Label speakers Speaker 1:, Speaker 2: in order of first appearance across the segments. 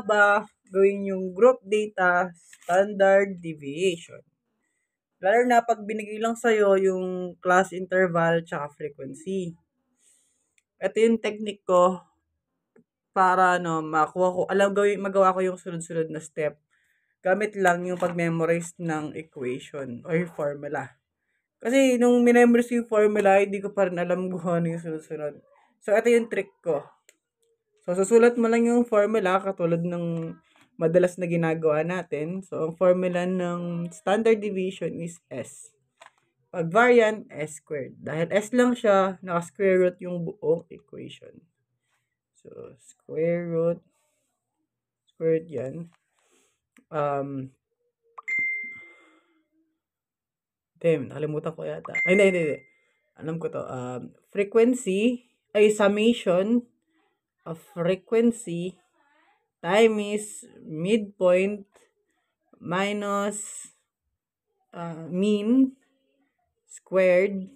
Speaker 1: ba gawin yung group data standard deviation? Lalo na pag binigay lang sa'yo yung class interval tsaka frequency. Ito yung technique ko para makuha ko, magawa ko yung sunod-sunod na step. Gamit lang yung pag-memorize ng equation or formula. Kasi nung minemorize ko yung formula, hindi ko pa rin alam kung ano yung sunod-sunod. So, ito yung trick ko. So, susulat mo lang yung formula katulad ng madalas na ginagawa natin. So, ang formula ng standard deviation is S. Pag variant, S squared. Dahil S lang siya, naka-square root yung buong equation. So, square root yan. Um, nakalimutan ko yata. Ay, hindi. Alam ko to. Summation of frequency time is midpoint minus mean squared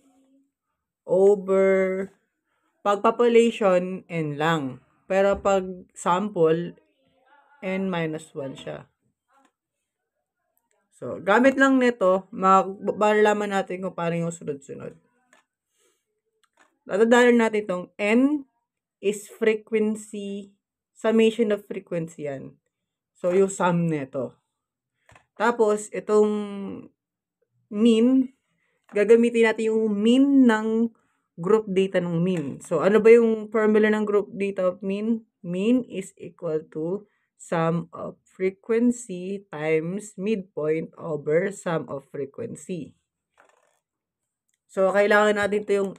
Speaker 1: over pag population n lang. Pero pag sample, n minus 1 siya. So, gamit lang nito, malalaman natin kung paano yung sunod-sunod. Tatandaan natin itong n is frequency, summation of frequency yan. So, yung sum nito. Tapos, itong mean, gagamitin natin yung mean ng group data ng mean. So, ano ba yung formula ng group data of mean? Mean is equal to sum of frequency times midpoint over sum of frequency. So, kailangan natin ito yung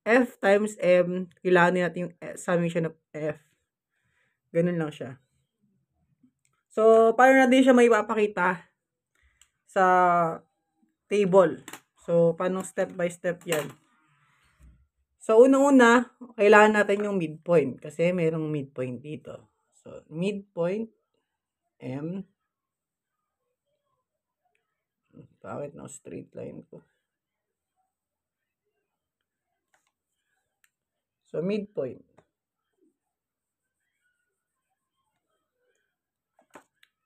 Speaker 1: F times M. Kailangan natin yung summation of F. Ganun lang siya. So, paano natin siya may papakita sa table? So, paano step by step yan? So, unang-una, kailangan natin yung midpoint kasi mayroong midpoint dito. So, midpoint M. Bakit na straight line ko? So, midpoint.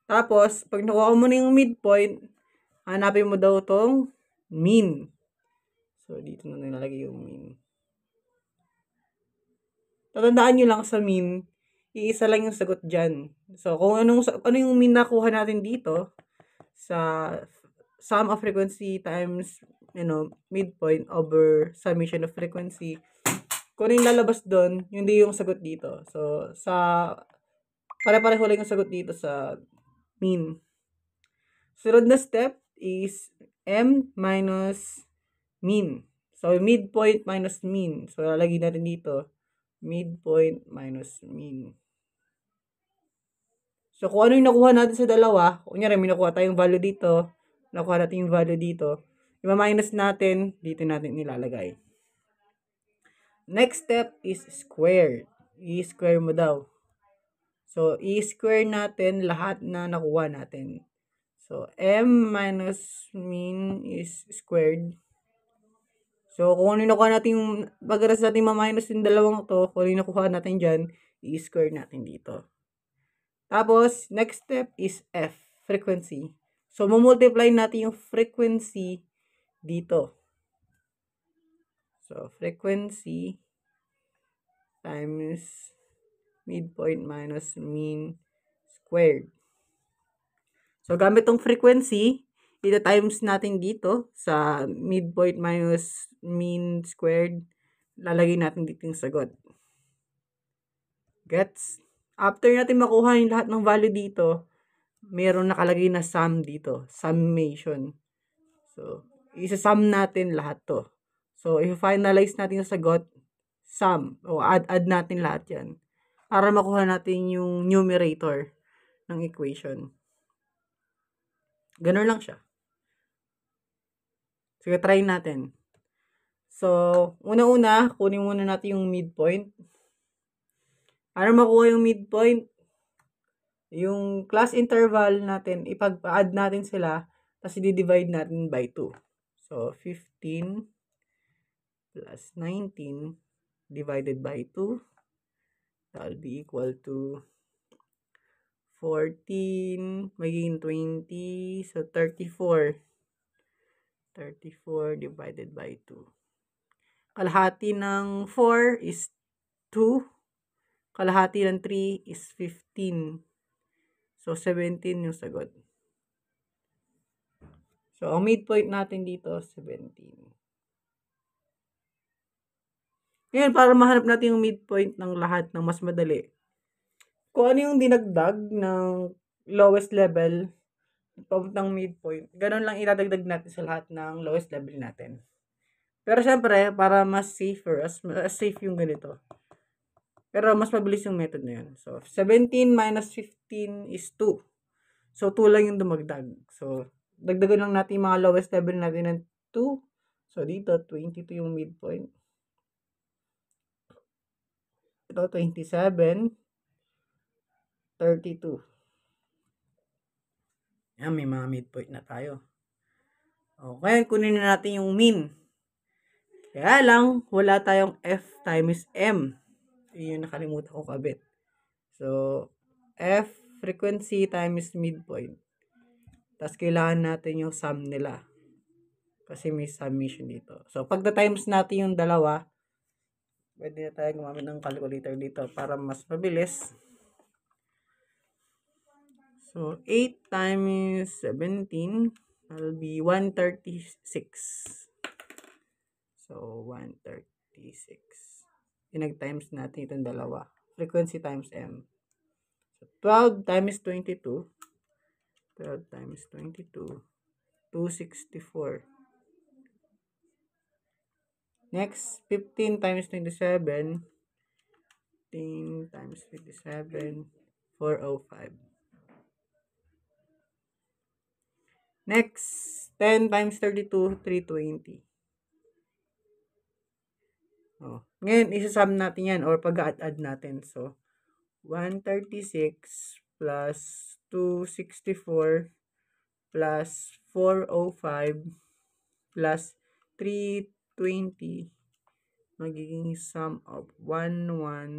Speaker 1: Tapos, pag nakuha mo na yung midpoint, hanapin mo daw tong mean. So, dito na nilalagay yung mean. Tatandaan nyo lang sa mean, iisa lang yung sagot dyan. So, kung ano yung mean nakuha natin dito, sa sum of frequency times, midpoint over summation of frequency, kung ano yung lalabas doon, yun din yung sagot dito. So, pare-pareho lang yung sagot dito sa mean. Sunod na step is M minus mean. So, midpoint minus mean. So, lalagay natin dito, midpoint minus mean. So, kung ano yung nakuha natin sa dalawa, kunyari may nakuha tayong value dito, nakuha natin yung value dito, i-minus natin, dito natin nilalagay. Next step is square. I-square mo daw. So, i-square natin lahat na nakuha natin. So, M minus mean is squared. So, kung ano yung nakuha natin yung, pagkaras natin ma-minus yung dalawang to, kung ano yung nakuha natin dyan, i-square natin dito. Tapos, next step is F, frequency. So, multiply natin yung frequency dito. So, frequency times midpoint minus mean squared. So, gamit tong frequency, ito times natin dito sa midpoint minus mean squared. Lalagay natin dito yung sagot. Gets? After natin makuha yung lahat ng value dito, meron nakalagay na sum dito. Summation. So, isa-sum natin lahat to. So, i-finalize natin yung sagot, sum. O add natin lahat yan. Para makuha natin yung numerator ng equation. Ganun lang siya. Sige, try natin. So, una-una, kunin muna natin yung midpoint. Para makuha yung midpoint, yung class interval natin, ipag-add natin sila, tapos i-divide natin by 2. So, 15 plus 19 divided by 2, that will be equal to 14, magiging 20, so 34. 34 divided by 2. Kalahati ng 4 is 2. Kalahati ng 3 is 15. So, 17 yung sagot. So, ang midpoint natin dito, 17. Ngayon, para mahanap natin yung midpoint ng lahat ng mas madali, kung ano yung dinagdag ng lowest level papuntang midpoint, ganun lang idadagdag natin sa lahat ng lowest level natin. Pero syempre, para mas safer, mas safe yung ganito. Pero mas mabilis yung method na yun. So, 17 minus 15 is 2. So, 2 lang yung dumagdag. So, dagdagan lang natin yung mga lowest level natin ng 2. So, dito, 22 yung midpoint. Ito, 27. 32. Yan, may mga midpoint na tayo. Okay, kunin na natin yung mean. Kaya lang, wala tayong F times M. Yun yung nakalimutan ko kabit. So, F frequency times midpoint. Tapos, kailangan natin yung sum nila. Kasi may summation dito. So, pag na-times natin yung dalawa, pwede na tayo gumamit ng calculator dito para mas mabilis. So, 8 times 17 will be 136. So, 136. Pinag-times natin itong dalawa. Frequency times M. So, 12 times 22. 12 times 22. 264. Next, 15 times 27. 15 times 27. 405. Next, 10 times 32, 320. Oh. Ngayon, isa-sum natin yan or pag-add natin. So, 136 plus 264 plus 405 plus 320 magiging sum of 1,125.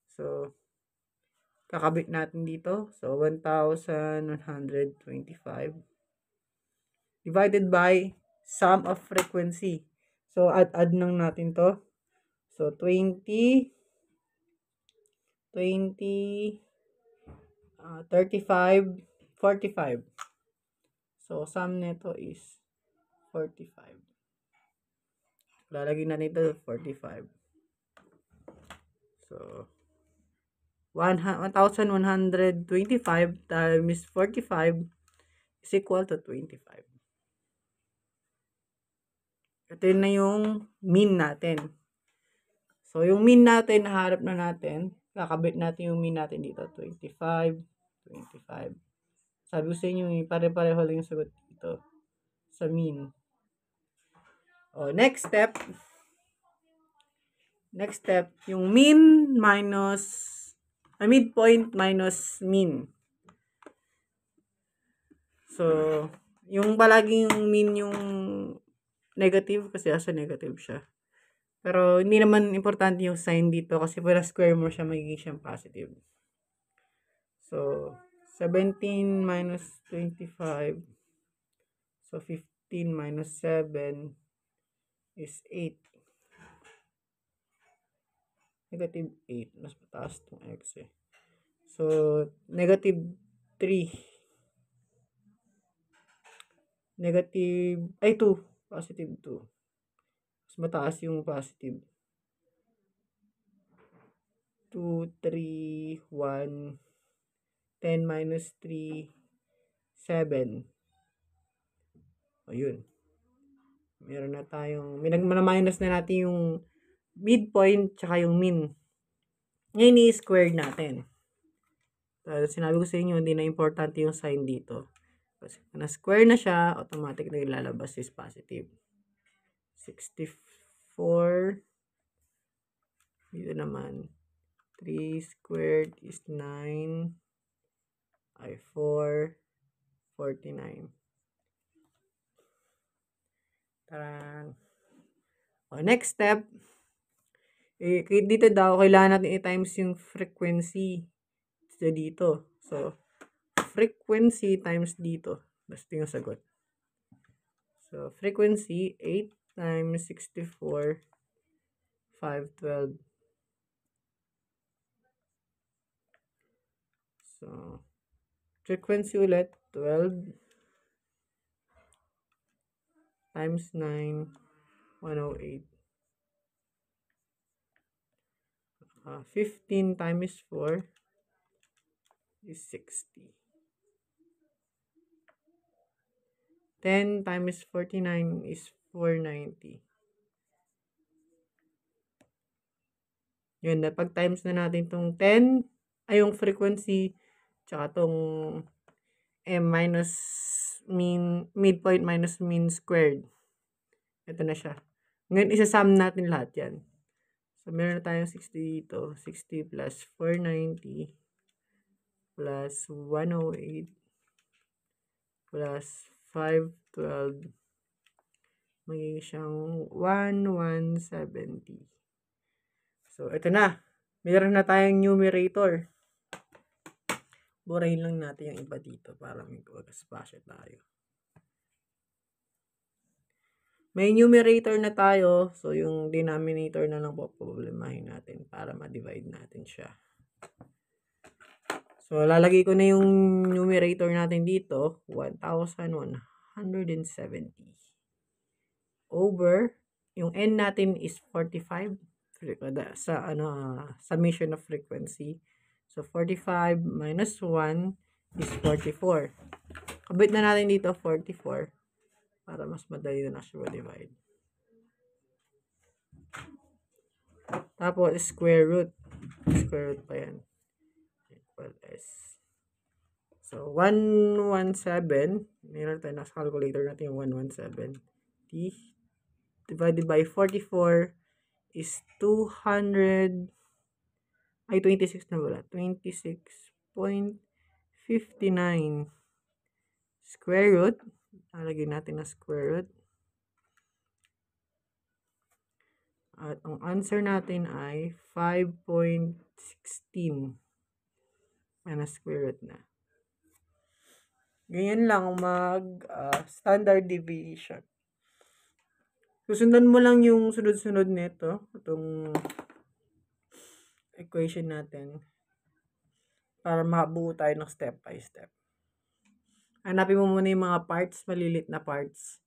Speaker 1: So, kakabit natin dito. So, 1,125 divided by sum of frequency. So, add lang natin to. So, 20, 35, 45. So, sum nito is 45. Lalagyan na nito 45. So, 1,125 times 45 is equal to 25. Ito na yung mean natin. So, yung mean natin, naharap na natin. Kakabit natin yung mean natin dito. 25, 25. Sabi ko sa inyo, pare-pareho lang yung sagot dito sa mean. Next step. Yung mean minus, midpoint minus mean. So, yung palaging yung mean yung negative kasi asa negative siya. Pero, hindi naman importante yung sign dito kasi para square mo siya, magiging siyang positive. So, 17 minus 25. So, 15 minus 7 is 8. Negative 8. Mas mataas itong x eh. So, negative 3. Negative, 2. Positive 2. Mas mataas yung positive. 2, 3, 1. 10 minus 3, 7. Ayun. Meron na tayong, minus na natin yung midpoint tsaka yung mean. Ngayon i-square natin. So, sinabi ko sa inyo, hindi na importante yung sign dito. Kasi na-square na siya, automatic na ilalabas is positive. 64. Dito naman, 3 squared is 9. 4, 49. Tarang. Next step, Dito daw, kailangan natin i-times yung frequency dito. So, frequency times dito. Basta yung sagot. So, frequency, 8 times 64, 512. So, frequency ulit, 12 times 9, 108. 15 times 4 is 60. 10 times 49 is 490. Yun, pag times na natin tong 10, ay yung frequency, tsaka tong minus midpoint minus mean squared. Ito na siya. Ngayon, isa-sum natin lahat yan. So, meron na tayong 60 dito. 60 plus 490 plus 108 plus 512 magiging siyang 1170. So, ito na. Meron na tayong numerator. Burahin lang natin yung iba dito para may spasyo tayo. May numerator na tayo. So, yung denominator na lang po problemahin natin para ma-divide natin siya. So, lalagay ko na yung numerator natin dito. 1,170 over, yung n natin is 45 sa summation of frequency. So, 45 minus 1 is 44. Kabit na natin dito 44 para mas madali na siya divide. Tapos, square root. Square root pa yan. Equal S. So, 117. Meron tayo nasa calculator natin yung 117. T divided by 44 is 200. Ay, 26 na wala. 26.59 square root. Lalagyan natin na square root. At ang answer natin ay 5.16 na square root na. Ganyan lang standard deviation. Susundan mo lang yung sunod-sunod nito. Itong equation natin para makabuo tayo ng step by step. Hanapin mo muna yung mga parts, malilit na parts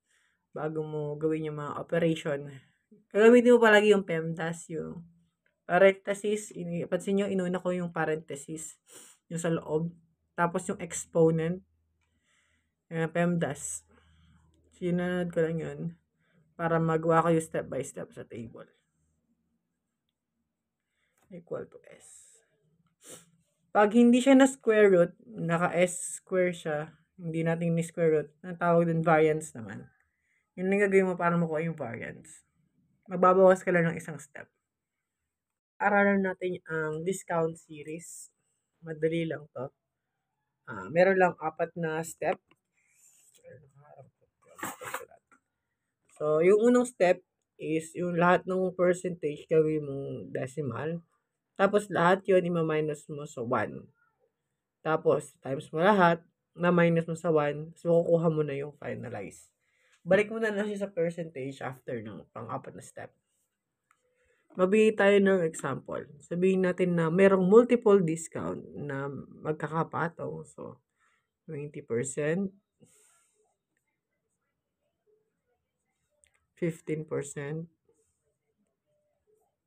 Speaker 1: bago mo gawin yung mga operation. Gagamitin mo palagi yung PEMDAS, yung parenthesis. Pansin nyo, inuna ko yung parenthesis, yung sa loob. Tapos yung exponent, PEMDAS. Sinunod ko lang yun para magawa kayo step by step sa table. Equal to S. Pag hindi siya na square root, naka-S square siya, hindi natin ni square root, ang tawag din variance naman. Yun lang gagawin mo para makuha yung variance. Magbabawas ka lang ng isang step. Aralan natin ang discount series. Madali lang to. Meron lang 4 na step. So, yung unang step is yung lahat ng percentage gawin mong decimal. Tapos, lahat yun ima-minus mo sa 1. Tapos, times mo lahat na minus mo sa 1. So, kukuha mo na yung finalize. Balik mo na lang siya sa percentage after ng pang-apat na step. Mabigay tayo ng example. Sabihin natin na merong multiple discount na magkakapatong. So, 20%, 15%,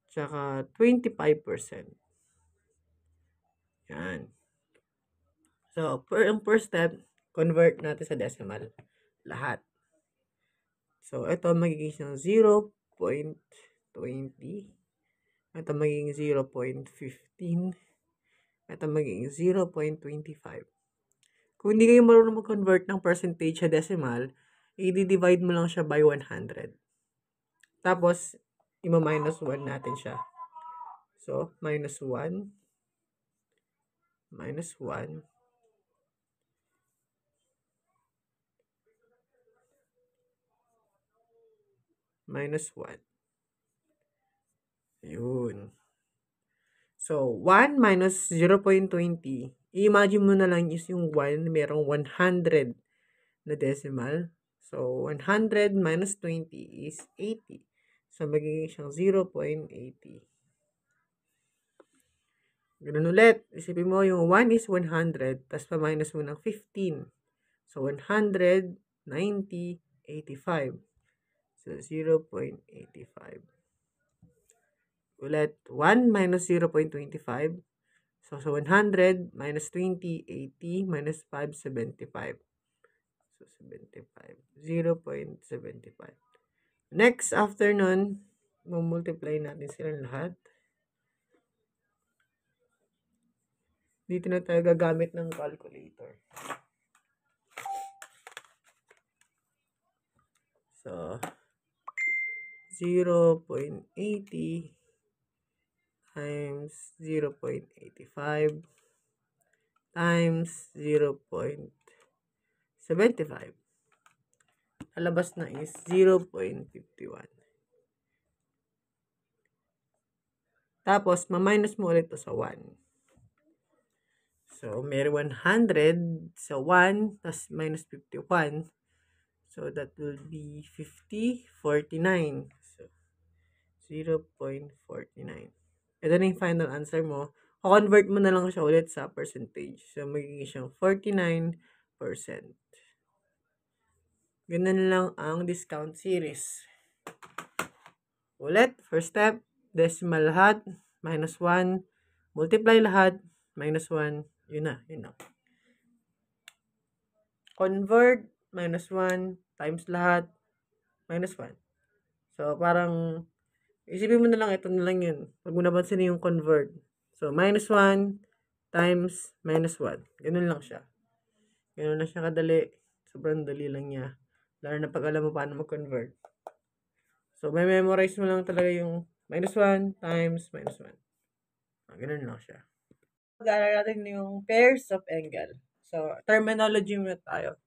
Speaker 1: tsaka 25%. Yan. So, per step, convert natin sa decimal. Lahat. So, ito magiging 0.20. Ito magiging 0.15. Ito magiging 0.25. Kung hindi kayo marunong mag-convert ng percentage sa decimal, i-divide mo lang siya by 100. Tapos, ima-minus 1 natin siya. So, minus 1. Minus 1. Minus 1. Ayun. So, 1 minus 0.20. I-imagine mo na lang is yung 1, merong 100 na decimal. So, 100 minus 20 is 80. So, magiging siyang 0.80. Ganun ulit. Isipin mo, yung 1 is 100, tapos pa-minus mo ng 15. So, 100, 90, 85. So, 0.85. Ulit, 1 minus 0.25. So, 100 minus 20, 80 minus 5, 75. So, 75. 0.75. Next, after nun, multiply natin sila lahat. Dito na tayo gagamit ng calculator. So, 0.80 times 0.85 times 0.75. Alabas na is 0.51. Tapos, ma-minus mo ulit to sa 1. So, may 100 sa 1, tas minus 51. So, that will be 50, 49. So, 0.49. Ito na yung final answer mo. Convert mo na lang siya ulit sa percentage. So, magiging siyang 49%. Ganun lang ang discount series. Ulit, first step, decimal lahat, minus 1. Multiply lahat, minus 1. Yun na. Convert, minus 1, times lahat, minus 1. So, parang, isipin mo na lang, ito na lang yun. Pag mo napansin yung convert. So, minus 1 times minus 1. Ganun lang siya. Ganun lang siya kadali. Sobrang dali lang niya. Lalo na pag alam mo paano mag-convert. So, may memorize mo lang talaga yung minus 1 times minus 1. Ganun lang siya. Pag-aaral natin yung pairs of angle. So, terminology muna tayo.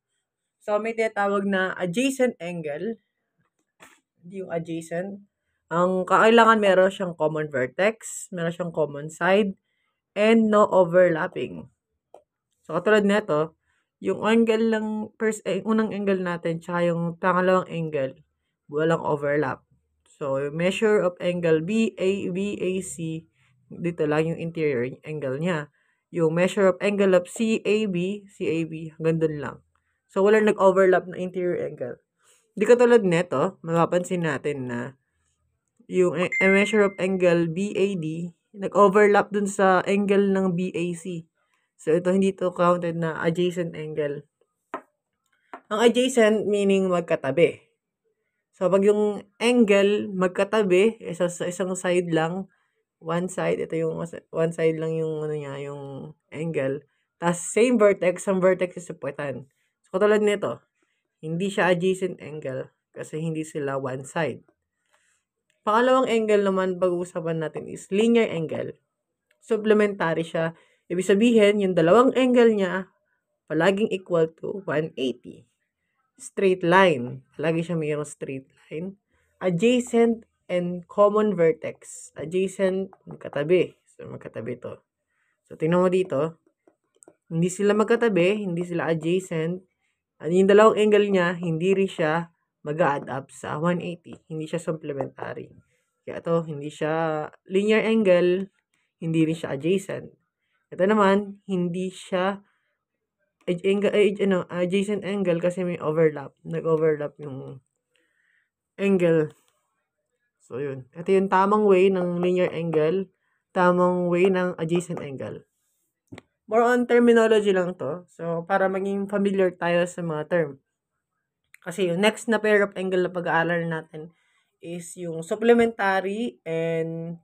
Speaker 1: So, may tinatawag na adjacent angle. Hindi yung adjacent. Ang kakailangan meron siyang common vertex, meron siyang common side, and no overlapping. So, katulad nito, yung angle ng unang angle natin, tsaka yung pangalawang angle, walang overlap. So, yung measure of angle BAC, dito lang yung interior angle niya. Yung measure of angle of CAB, hanggang dun lang. So, walang nag-overlap na interior angle. Di katulad nito, mapapansin natin na yung measure of angle BAD, nag-overlap dun sa angle ng BAC. So, ito hindi to counted na adjacent angle. Ang adjacent meaning magkatabi. So, pag yung angle magkatabi, sa isang side lang, one side, ito yung one side lang yung niya, yung angle. Tapos, same vertex, ang vertex is supuetan. So, katulad nito, hindi siya adjacent angle kasi hindi sila one side. Pangalawang angle naman pag-uusapan natin is linear angle. Supplementary siya. Ibig sabihin, yung dalawang angle niya, palaging equal to 180. Straight line. Palagi siya mayroong straight line. Adjacent and common vertex. Adjacent, magkatabi. So, magkatabi to. So, tingnan mo dito. Hindi sila magkatabi, hindi sila adjacent. At yung dalawang angle niya, hindi rin siya mag-add up sa 180. Hindi siya supplementary. Kaya ito, hindi siya linear angle, hindi rin siya adjacent. Ito naman, hindi siya adjacent angle kasi may overlap. Nag-overlap yung angle. So, yun. Ito yung tamang way ng linear angle, tamang way ng adjacent angle. More on terminology lang to. So, para maging familiar tayo sa mga term. Kasi yung next na pair of angle na pag-aaralan natin is yung supplementary and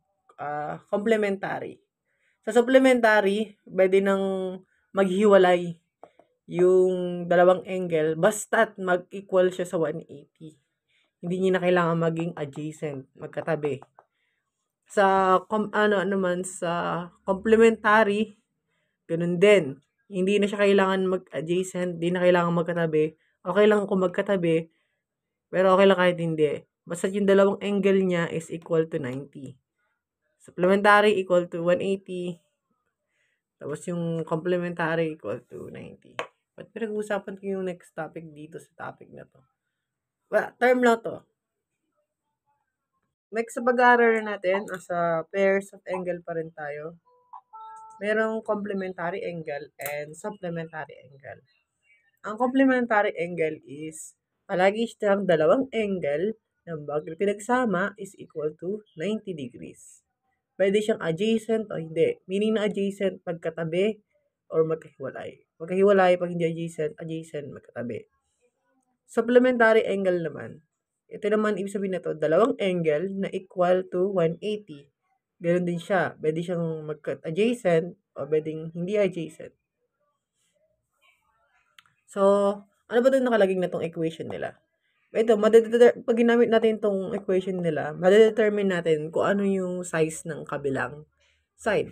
Speaker 1: complementary. Sa supplementary, pwede nang maghiwalay yung dalawang angle basta't mag-equal siya sa 180. Hindi niya na kailangan maging adjacent, magkatabi. Sa sa complementary, ganun din. Hindi na siya kailangan mag-adjacent, hindi na kailangan magkatabi. Okay lang kung magkatabi, pero okay lang kahit hindi. Basta yung dalawang angle niya is equal to 90. Supplementary equal to 180. Tapos yung complementary equal to 90. Ba't pinag-uusapan ko yung next topic dito sa topic na to? Well, term lang to. Next sa pag-aaral natin, as a pairs of angle pa rin tayo. Merong complementary angle and supplementary angle. Ang complementary angle is palagi siyang dalawang angle na pinagsama is equal to 90 degrees. Pwede siyang adjacent o hindi. Meaning na adjacent pagkatabi or magkahiwalay. Magkahiwalay pag hindi adjacent, adjacent magkatabi. Supplementary angle naman. Ito naman, ibig sabihin na to, dalawang angle na equal to 180. Ganun din siya. Pwede siyang magka-adjacent o pwedeng hindi adjacent. So, ano ba doon nakalaging na tong equation nila? Ito, pag ginamit natin tong equation nila, madedetermine natin kung ano yung size ng kabilang side.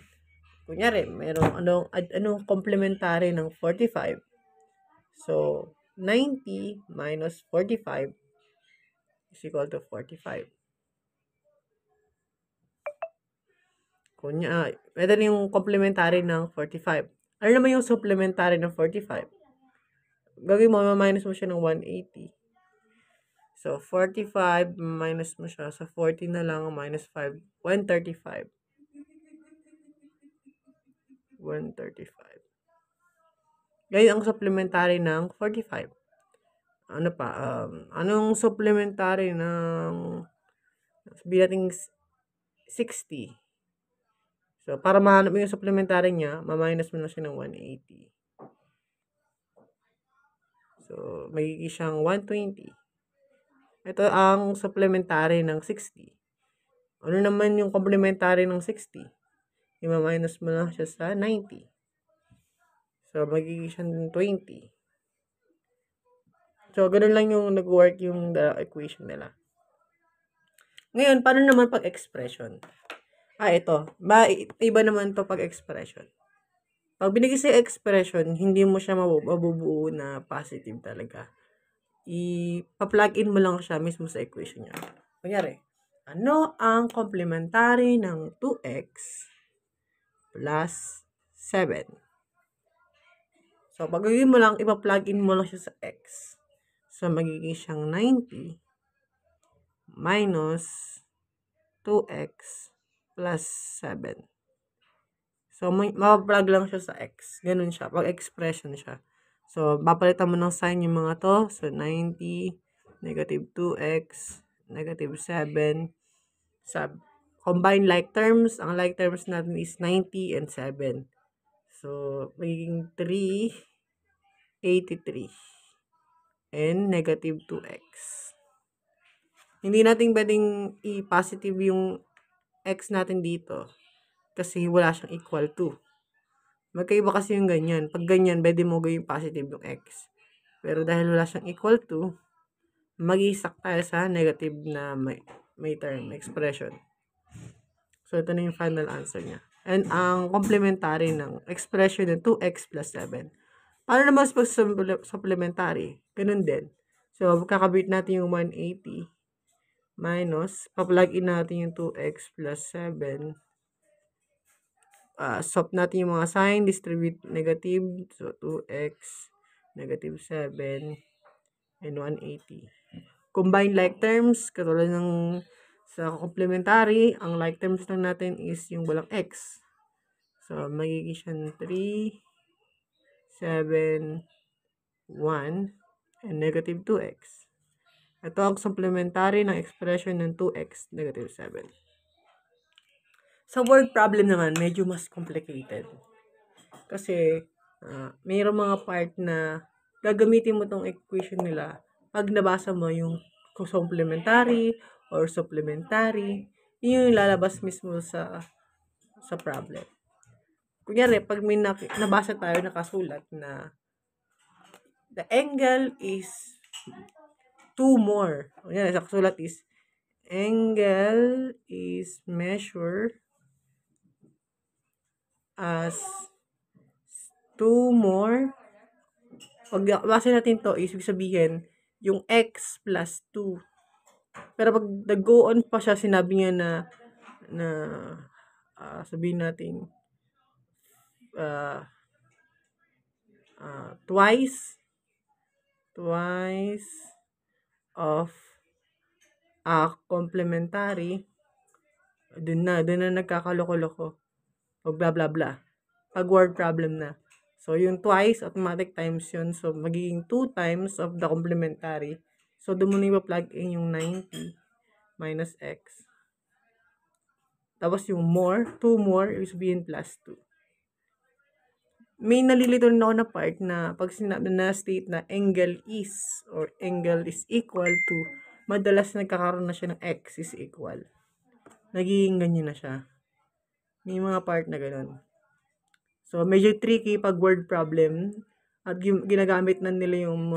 Speaker 1: Kunyari, merong anong complementary ng 45. So, 90 minus 45 is equal to 45. Ito na yung complementary ng 45. Ano naman yung supplementary ng 45? Gagawin mo, minus mo siya ng 180. So, 45 minus mo siya. So, 40 na lang minus 5. 135. 135. Ngayon, ang supplementary ng 45. Ano pa? Anong supplementary ng sabihin natin 60? So, para mahanap mo yung supplementary niya, ma-minus mo na siya ng 180. So, magiging siyang 120. Ito ang supplementary ng 60. Ano naman yung complementary ng 60? I-minus mo na siya sa 90. So, magiging siyang 20. So, ganun lang yung nag-work yung equation nila. Ngayon, paano naman pag-expression? Ito. Iba naman to pag-expression. Pag binigay sa expression, hindi mo siya mabubuo na positive talaga. I-plug in mo lang siya mismo sa equation niya. Kunyari, ano ang complementary ng 2x plus 7? So, pag gawin mo lang, ipa-plug in mo lang siya sa x. So, magiging siyang 90 minus 2x plus 7. So, mapaplug lang siya sa x. Ganun siya. Pag-expression siya. So, papalitan mo ng sign yung mga to. So, 90, negative 2x, negative 7. Combine like terms. Ang like terms natin is 90 and 7. So, magiging 383 and negative 2x. Hindi natin pwedeng i-positive yung x natin dito kasi wala siyang equal to. Magkaiba kasi yung ganyan. Pag ganyan, pwede mo gawing positive yung x. Pero dahil wala siyang equal to, mag-i-stack tayo sa negative na may term, expression. So, ito na yung final answer niya. And ang complementary ng expression ng 2x plus 7. Paano naman pag supplementary? Ganun din. So, kakabit natin yung 180 minus, pa-plug in natin yung 2x plus 7. Swap natin yung mga sign, distribute negative. So, 2x, negative 7, and 180. Combine like terms, katulad ng sa complementary, ang like terms lang natin is yung walang x. So, magiging siya 3, 7, 1, and negative 2x. Ito ang supplementary ng expression ng 2x, negative 7. Sa word problem naman, medyo mas complicated. Kasi, mayroong mga part na gagamitin mo tong equation nila pag nabasa mo yung complementary or supplementary, yun yung lalabas mismo sa problem. Kunyari, pag may nabasa tayo nakasulat na the angle is 2 more. Kunyari, sa kasulat is angle is measured as 2 more. Pag basa natin to, ibig sabihin, yung x plus 2. Pero pag nag-go on pa siya, sinabi niya na sabihin natin, twice of complementary, dun na nagkakaloko-loko. O blah blah blah. Pag word problem na. So, yung twice, automatic times yun. So, magiging 2 times of the complementary. So, doon mo na ipa-plug in yung 90 minus x. Tapos yung more, 2 more, ibig sabihin plus 2. May nalilito rin ako na part na pag sinabi na state na angle is or angle is equal to, madalas nagkakaroon na siya ng x is equal. Nagiging ganyan na siya. May mga part na ganun. So, medyo tricky pag word problem at ginagamit na nila yung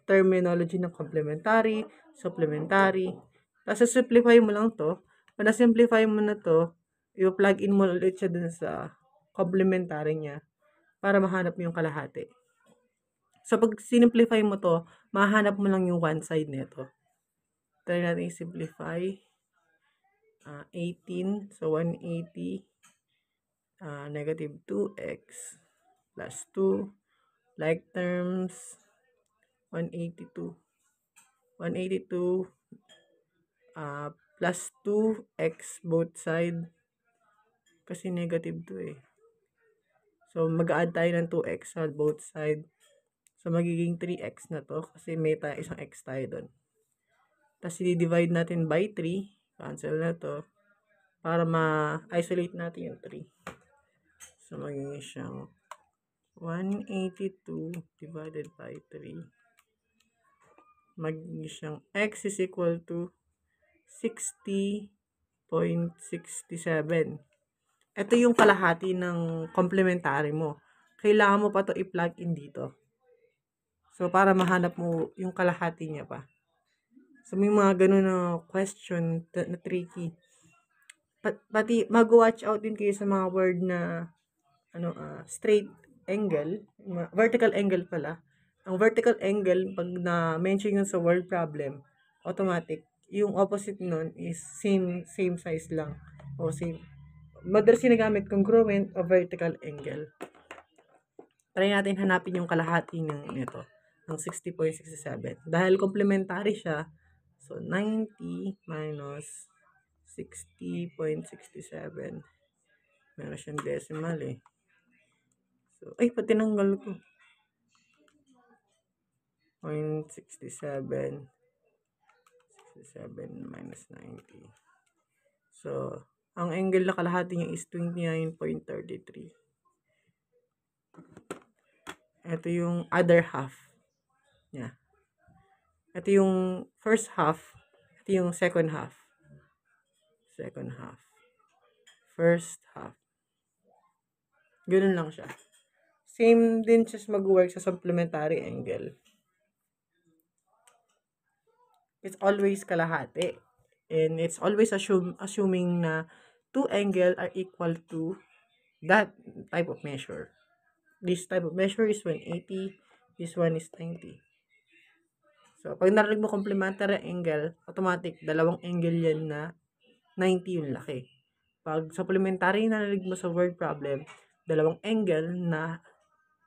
Speaker 1: terminology ng complementary, supplementary. Tapos, simplify mo lang to. Pag na-simplify mo na to, i-plug in mo ulit siya dun sa complementary niya para mahanap mo yung kalahati. So, pag simplify mo to, mahanap mo lang yung one side nito. Try natin i-simplify. 18, so 180. Negative 2x plus 2, like terms, 182. 182 plus 2x both side, kasi negative 2 eh. So, mag-add tayo ng 2x sa both side. So, magiging 3x na to kasi may isang x tayo doon. Tapos, i-divide natin by 3. Cancel na to para ma-isolate natin yung 3. So, magiging siyang 182 divided by 3. Magiging siyang x is equal to 60.67. Ito yung kalahati ng complementary mo. Kailangan mo pa to i-plug in dito. So, para mahanap mo yung kalahati niya pa. So, may mga ganun na question na tricky. Pati mag-watch out din kayo sa mga word na straight angle, vertical angle pala. Ang vertical angle, pag na-mention yun sa word problem, automatic, yung opposite nun is same size lang. O same. Madalas sinagamit congruent o vertical angle. Try natin hanapin yung kalahati nito, ng 60.67. Dahil complementary siya, so 90 minus 60.67. Meron siyang decimal eh. So, ay, pati tinanggal ko. 0.67 minus 90. So, ang angle na kalahati niya is 29.33. Ito yung other half niya. Ito yung first half. Ito yung second half. Second half. First half. Ganun lang siya. Same din siya mag-work sa supplementary angle. It's always kalahati. And it's always assuming na two angle are equal to that type of measure. This type of measure is 180. This one is 90. So, pag narinig mo complementary angle, automatic, dalawang angle yan na 90 yung laki. Pag supplementary narinig mo sa word problem, dalawang angle na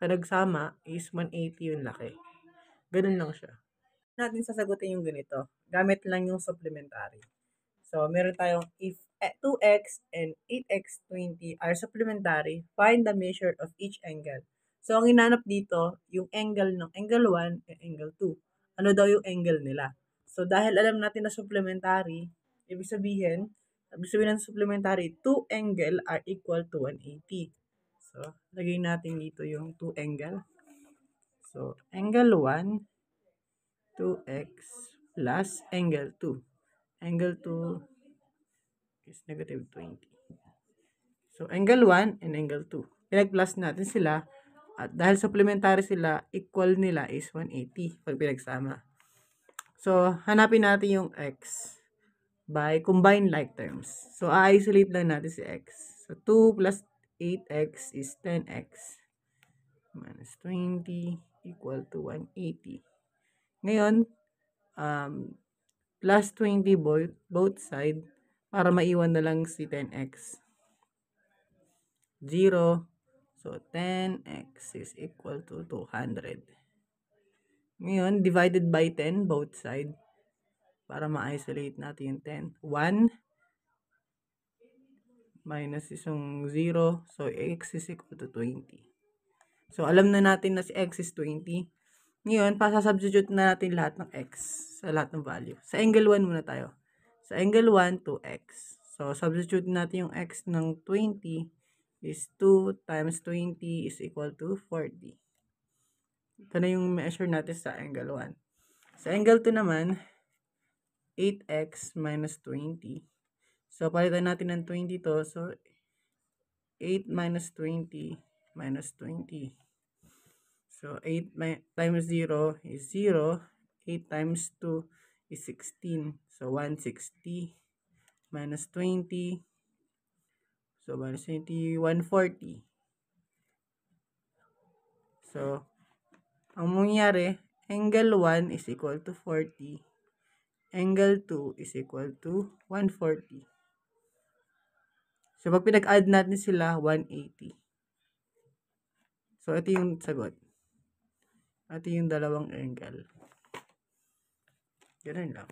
Speaker 1: nagsama is 180 yung laki. Ganun lang siya. Natin sasagutin yung ganito. Gamit lang yung supplementary. So, meron tayong if 2x and 8x20 are supplementary, find the measure of each angle. So, ang inanap dito, yung angle ng angle 1 and angle 2. Ano daw yung angle nila? So, dahil alam natin na supplementary, ibig sabihin ng supplementary, 2 angle are equal to 180. So, lagay natin dito yung 2 angle. So, angle 1, 2x plus angle 2. Angle 2 is negative 20. So, angle 1 and angle 2. Pinag-plus natin sila. At dahil supplementary sila, equal nila is 180 pag pinagsama. So, hanapin natin yung x by combined like terms. So, i-isolate lang natin si x. So, 2 plus 8x is 10x minus 20 equal to 180. Ngayon, plus 20 both side para maiwan na lang si 10x. 0. So, 10x is equal to 200. Ngayon, divided by 10, both side. Para ma-isolate natin yung 10. 1 minus isang 0. So, x is equal to 20. So, alam na natin na si x is 20. Ngayon, pasasubstitute na natin lahat ng x sa lahat ng value. Sa angle 1 muna tayo. Sa angle 1, 2x. So, substitute natin yung x ng 20 is 2 times 20 is equal to 40. Ito na yung measure natin sa angle 1. Sa angle 2 naman, 8x minus 20. So, palitan natin ng 20 to. So, 8 minus 20 minus 20. So, 8 times 0 is 0. 8 times 2 is 16. So, 160 minus 20. So, minus 20, 140. So, ang mangyayari, angle 1 is equal to 40. Angle 2 is equal to 140. So, pag pinag-add natin sila, 180. So, ito yung sagot. Ito yung dalawang angle. Ganun lang.